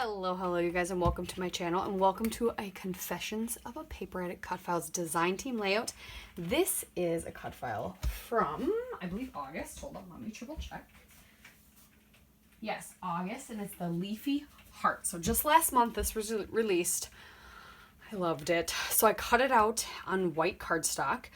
Hello you guys, and welcome to my channel, and welcome to a Confessions of a Paper Edit Cutfiles design team layout. This is a cut file from, I believe, August. Hold on, let me triple check. Yes, August, and it's the Leafy heart. So just last month this was released. I loved it. So I cut it out on white cardstock.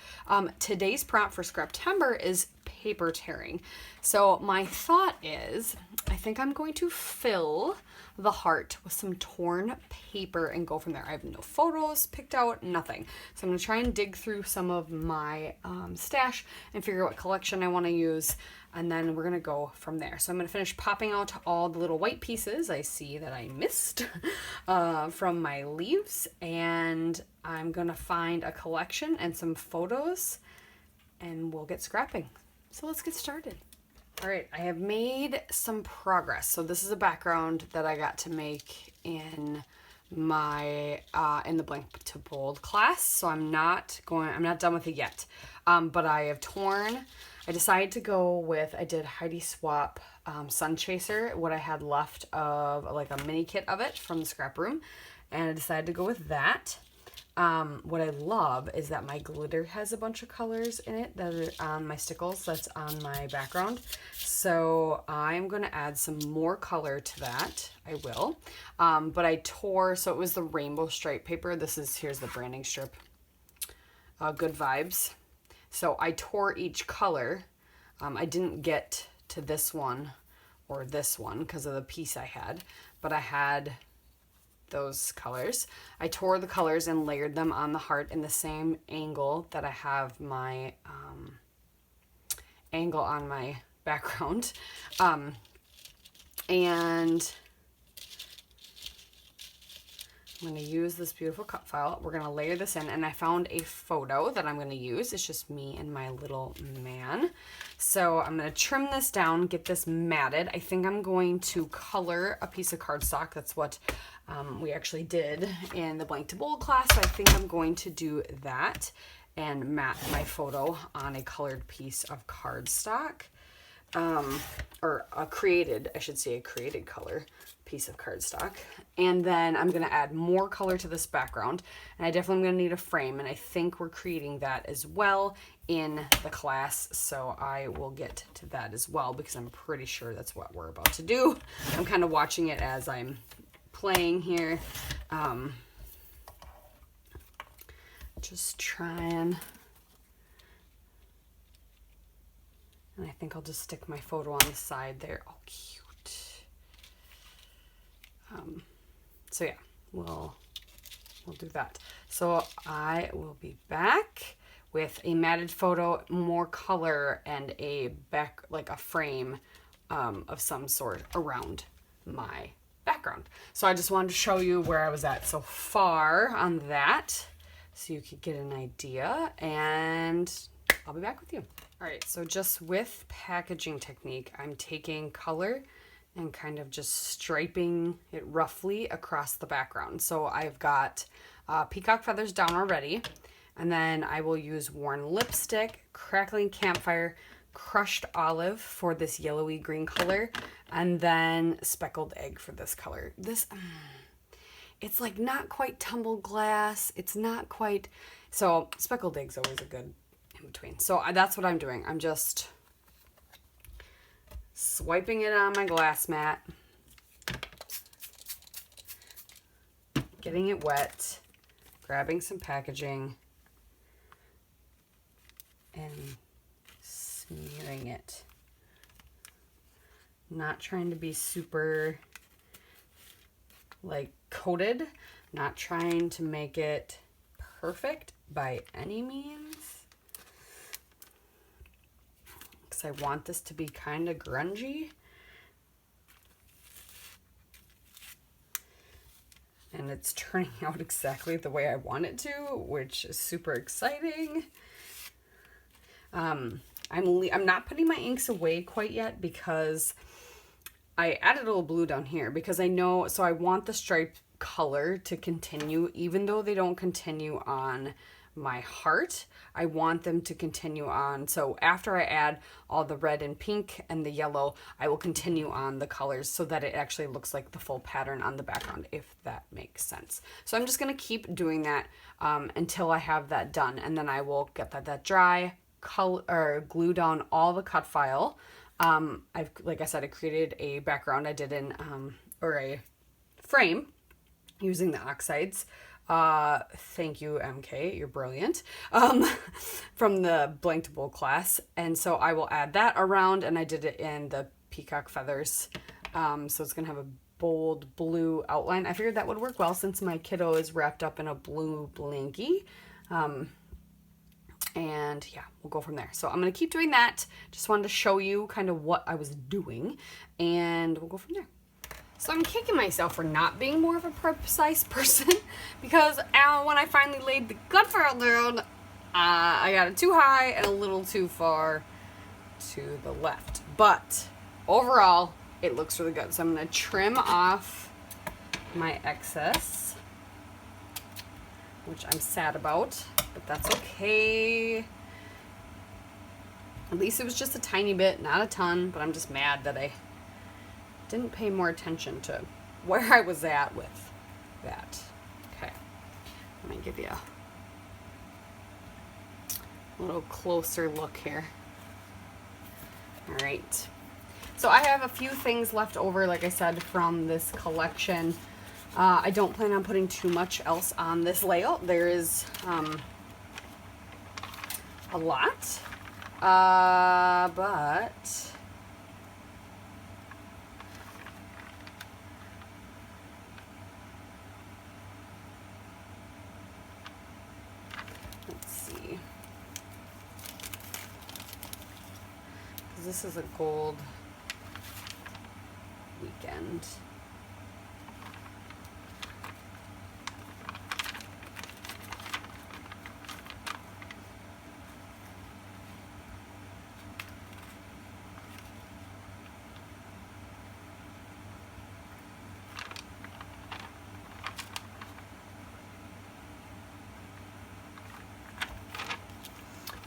Today's prompt for Scraptember is paper tearing. So my thought is, I think I'm going to fill the heart with some torn paper and go from there. I have no photos picked out, nothing. So I'm going to try and dig through some of my stash and figure out what collection I want to use, and then we're going to go from there. So I'm going to finish popping out all the little white pieces I see that I missed from my leaves, and I'm going to find a collection and some photos, and we'll get scrapping. So let's get started. All right, I have made some progress. So this is a background that I got to make in my in the blank to bold class. So I'm not done with it yet. But I have torn. I decided to go with, I did Heidi Swap Sun Chaser, what I had left of like a mini kit of it from the scrap room, and I decided to go with that. What I love is that my glitter has a bunch of colors in it that are on my stickles that's on my background. So I'm going to add some more color to that. I will. But I tore, so it was the rainbow stripe paper. Here's the branding strip. Good Vibes. So I tore each color. I didn't get to this one or this one because of the piece I had, but I had those colors. I tore the colors and layered them on the heart in the same angle that I have my angle on my background. And I'm going to use this beautiful cut file. We're going to layer this in, and I found a photo that I'm going to use. It's just me and my little man. So I'm going to trim this down, get this matted. I think I'm going to color a piece of cardstock. That's what we actually did in the blank to bold class. So I think I'm going to do that and mat my photo on a colored piece of cardstock. Or a created color piece of cardstock. And then I'm going to add more color to this background, and I definitely am going to need a frame, and I think we're creating that as well in the class, so I will get to that as well because I'm pretty sure that's what we're about to do. I'm kind of watching it as I'm playing here. Just trying. And I think I'll just stick my photo on the side there. Oh, cute. So yeah, we'll do that. So I will be back with a matted photo, more color, and a back, like a frame of some sort around my background. So I just wanted to show you where I was at so far on that, so you could get an idea, and I'll be back with you. All right, so just with packaging technique, I'm taking color and kind of just striping it roughly across the background. So I've got peacock feathers down already, and then I will use worn lipstick, crackling campfire, crushed olive for this yellowy green color, and then speckled egg for this color. It's like not quite tumbled glass. It's not quite, so speckled egg's always a good in between. So that's what I'm doing. I'm just swiping it on my glass mat, getting it wet, grabbing some packaging, and smearing it. Not trying to be super like coated, not trying to make it perfect by any means. I want this to be kind of grungy, and it's turning out exactly the way I want it to, which is super exciting. I'm not putting my inks away quite yet because I added a little blue down here because I know, so I want the stripe color to continue even though they don't continue on my heart, I want them to continue on. So after I add all the red and pink and the yellow, I will continue on the colors so that it actually looks like the full pattern on the background, if that makes sense. So I'm just going to keep doing that until I have that done, and then I will get that dry, glue down all the cut file. Like I said, I created a background. I did or a frame using the oxides. Thank you, MK, you're brilliant, from the blank to bold class. And so I will add that around, and I did it in the peacock feathers. So it's gonna have a bold blue outline. I figured that would work well since my kiddo is wrapped up in a blue blankie. And yeah, we'll go from there. So I'm gonna keep doing that. Just wanted to show you kind of what I was doing, and we'll go from there. So I'm kicking myself for not being more of a precise person because when I finally laid the cut file down, I got it too high and a little too far to the left. But overall, it looks really good. So I'm going to trim off my excess, which I'm sad about, but that's okay. At least it was just a tiny bit, not a ton, but I'm just mad that I didn't pay more attention to where I was at with that. Okay, let me give you a little closer look here. All right, so I have a few things left over, like I said, from this collection. I don't plan on putting too much else on this layout. There is a lot, but let's see. This is a gold weekend.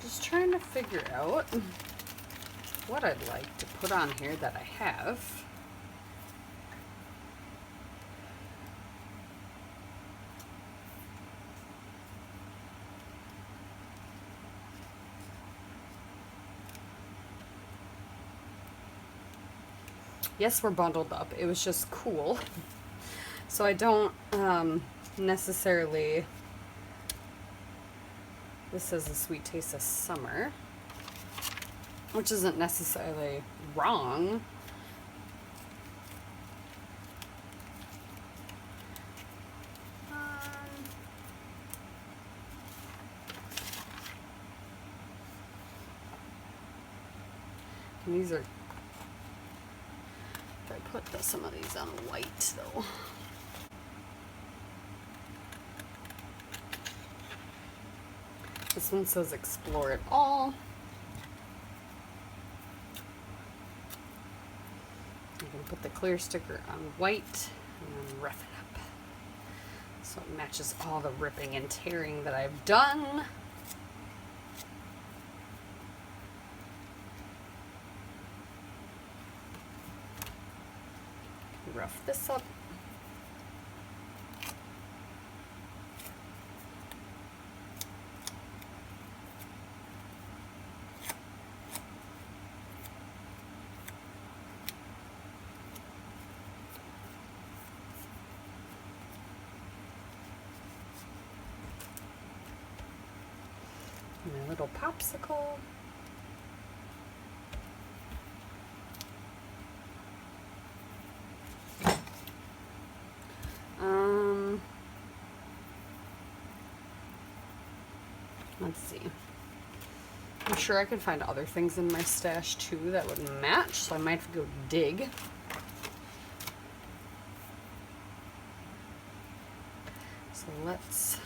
Just trying to figure out what I'd like to put on here that I have. Yes, we're bundled up. It was just cool. So I don't necessarily... This says a sweet taste of summer, which isn't necessarily wrong. And these are, if I put some of these on white though. This one says explore it all. You can put the clear sticker on white and then rough it up so it matches all the ripping and tearing that I've done. Rough this up. My little popsicle. Let's see. I'm sure I can find other things in my stash too that would match, so I might have to go dig. So let's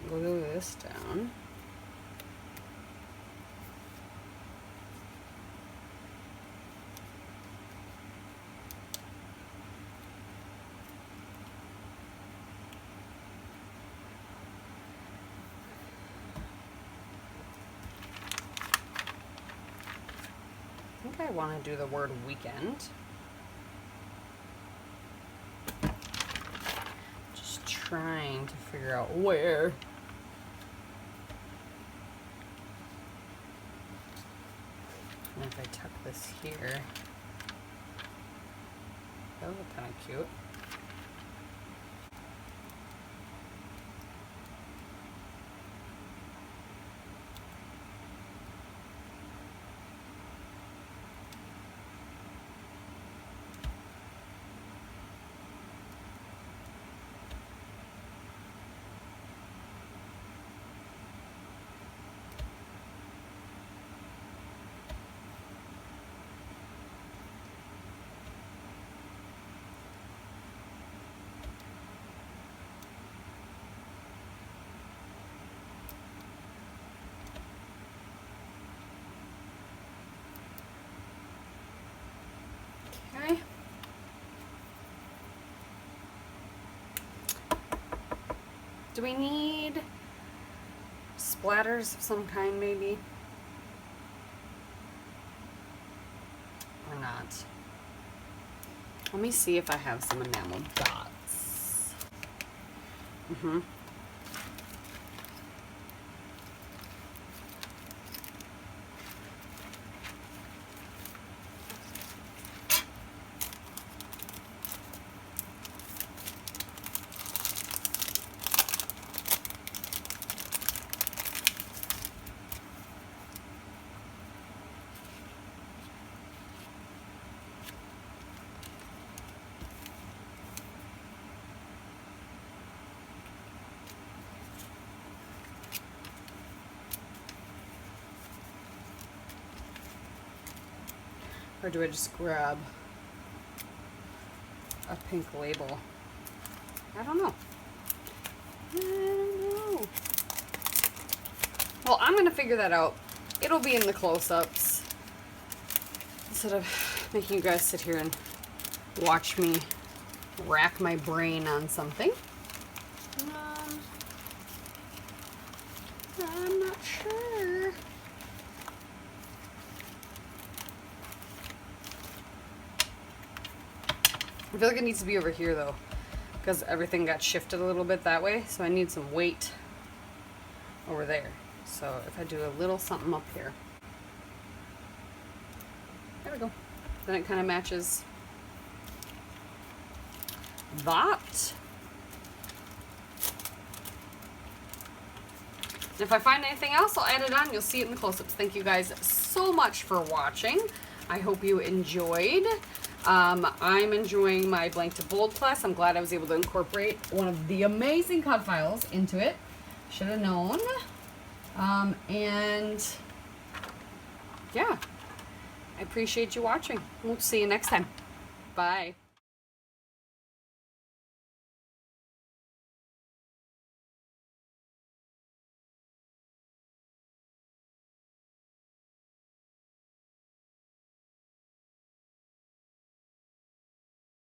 glue this down. think I want to do the word weekend. Just trying to figure out where. And if I tuck this here, that would look kind of cute. Okay. Do we need splatters of some kind, maybe? Or not? Let me see if I have some enamel dots. Or do I just grab a pink label? I don't know. Well, I'm going to figure that out. It'll be in the close-ups. Instead of making you guys sit here and watch me rack my brain on something. I'm not sure. I feel like it needs to be over here though, because everything got shifted a little bit that way, so I need some weight over there. So if I do a little something up here. There we go. Then it kind of matches that. And if I find anything else, I'll add it on. You'll see it in the close-ups. Thank you guys so much for watching. I hope you enjoyed. I'm enjoying my blank to bold class. I'm glad I was able to incorporate one of the amazing Cutfiles into it. Should have known. And yeah, I appreciate you watching. We'll see you next time. Bye.